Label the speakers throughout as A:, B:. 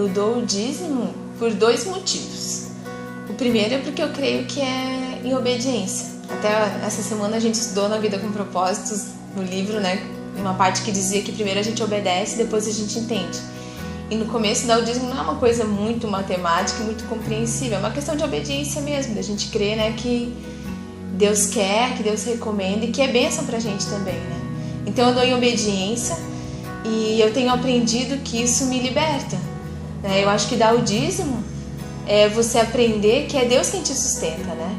A: Eu dou o dízimo por 2 motivos. O primeiro é porque eu creio que é em obediência. Até essa semana a gente estudou na Vida com Propósitos, no livro, né? Uma parte que dizia que primeiro a gente obedece, depois a gente entende. E no começo dar o dízimo não é uma coisa muito matemática e muito compreensível, é uma questão de obediência mesmo, da gente crer, né, que Deus quer, que Deus recomenda e que é bênção pra gente também, né? Então eu dou em obediência e eu tenho aprendido que isso me liberta, né? Eu acho que dar o dízimo é você aprender que é Deus quem te sustenta, né?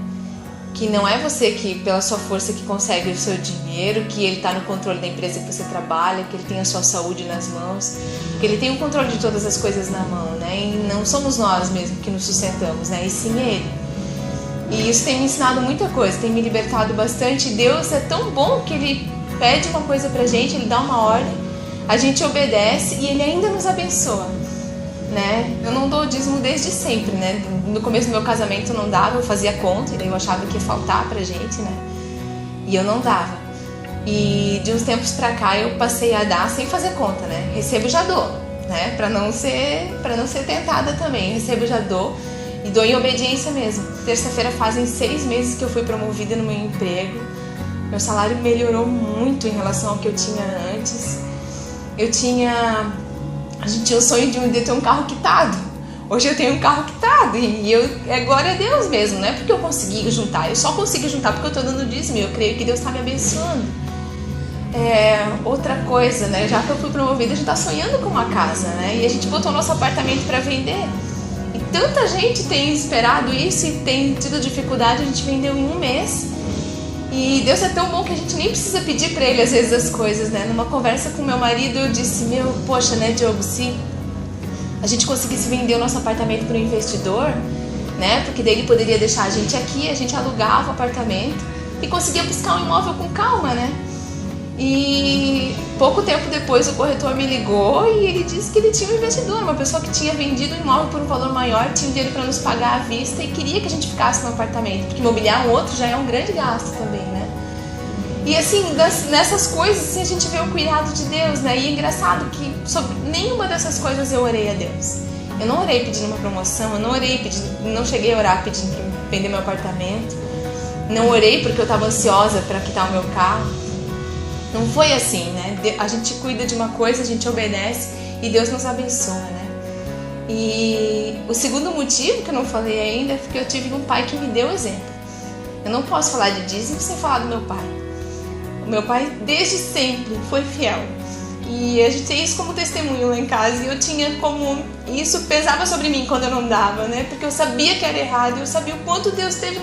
A: Que não é você que, pela sua força, que consegue o seu dinheiro, que ele está no controle da empresa que você trabalha, que ele tem a sua saúde nas mãos, que ele tem o controle de todas as coisas na mão, né? E não somos nós mesmos que nos sustentamos, né? E sim ele. E isso tem me ensinado muita coisa, tem me libertado bastante. Deus é tão bom que ele pede uma coisa pra gente, ele dá uma ordem, a gente obedece e ele ainda nos abençoa, né? Eu não dou dízimo desde sempre, né? No começo do meu casamento eu não dava, eu fazia conta, e daí eu achava que ia faltar pra gente, né? E eu não dava. E de uns tempos pra cá eu passei a dar sem fazer conta, né? Recebo, já dou, né? Pra não ser tentada também. Recebo, já dou e dou em obediência mesmo. Terça-feira fazem 6 meses que eu fui promovida no meu emprego. Meu salário melhorou muito em relação ao que eu tinha antes. A gente tinha o sonho de ter um carro quitado. Hoje eu tenho um carro quitado e é glória a Deus mesmo, não é porque eu consegui juntar. Eu só consegui juntar porque eu estou dando dízimo e eu creio que Deus está me abençoando. Outra coisa, né? Já que eu fui promovida, a gente está sonhando com uma casa, né? E a gente botou nosso apartamento para vender. E tanta gente tem esperado isso e tem tido dificuldade, a gente vendeu em 1 mês. E Deus é tão bom que a gente nem precisa pedir para Ele às vezes as coisas, né? Numa conversa com meu marido eu disse, poxa, né, Diogo, se a gente conseguisse vender o nosso apartamento para um investidor, né? Porque daí ele poderia deixar a gente aqui, a gente alugava o apartamento e conseguia buscar um imóvel com calma, né? E pouco tempo depois o corretor me ligou e ele disse que ele tinha um investidor, uma pessoa que tinha vendido o imóvel por um valor maior, tinha dinheiro para nos pagar à vista e queria que a gente ficasse no apartamento, porque imobiliar um outro já é um grande gasto também, né? E assim, nessas coisas assim, a gente vê o cuidado de Deus, né? E é engraçado que sobre nenhuma dessas coisas eu orei a Deus. Eu não orei pedindo uma promoção, não cheguei a orar pedindo para vender meu apartamento, não orei porque eu estava ansiosa para quitar o meu carro. Não foi assim, né? A gente cuida de uma coisa, a gente obedece e Deus nos abençoa, né? E o segundo motivo que eu não falei ainda é porque eu tive um pai que me deu exemplo. Eu não posso falar de dízimo sem falar do meu pai. O meu pai desde sempre foi fiel. E a gente tem isso como testemunho lá em casa. E eu tinha como... Isso pesava sobre mim quando eu não dava, né? Porque eu sabia que era errado. Eu sabia o quanto Deus esteve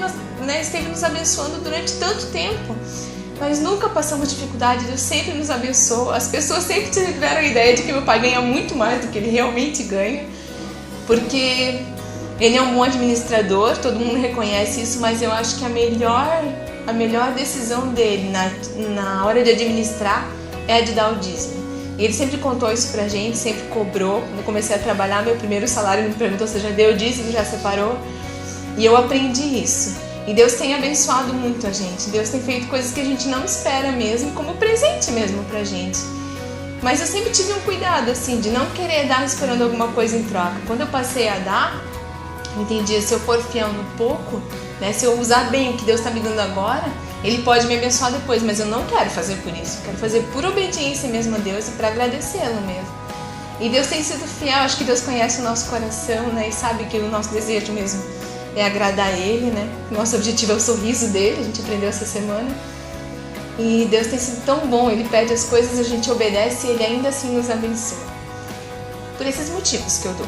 A: nos abençoando durante tanto tempo. Nós nunca passamos dificuldade, Deus sempre nos abençoou. As pessoas sempre tiveram a ideia de que meu pai ganha muito mais do que ele realmente ganha. Porque ele é um bom administrador, todo mundo reconhece isso, mas eu acho que a melhor decisão dele na hora de administrar é a de dar o dízimo. E ele sempre contou isso pra gente, sempre cobrou. Quando eu comecei a trabalhar, meu primeiro salário, ele me perguntou se eu já deu o dízimo, já separou. E eu aprendi isso. E Deus tem abençoado muito a gente. Deus tem feito coisas que a gente não espera mesmo, como presente mesmo pra gente. Mas eu sempre tive um cuidado, assim, de não querer dar esperando alguma coisa em troca. Quando eu passei a dar, eu entendi, se eu for fiel no pouco, né, se eu usar bem o que Deus está me dando agora, Ele pode me abençoar depois, mas eu não quero fazer por isso. Eu quero fazer por obediência mesmo a Deus e para agradecê-lo mesmo. E Deus tem sido fiel, acho que Deus conhece o nosso coração, né, e sabe que o nosso desejo mesmo é agradar Ele, né? Nosso objetivo é o sorriso dele, a gente aprendeu essa semana. E Deus tem sido tão bom, Ele pede as coisas, a gente obedece e Ele ainda assim nos abençoa. Por esses motivos que eu dou.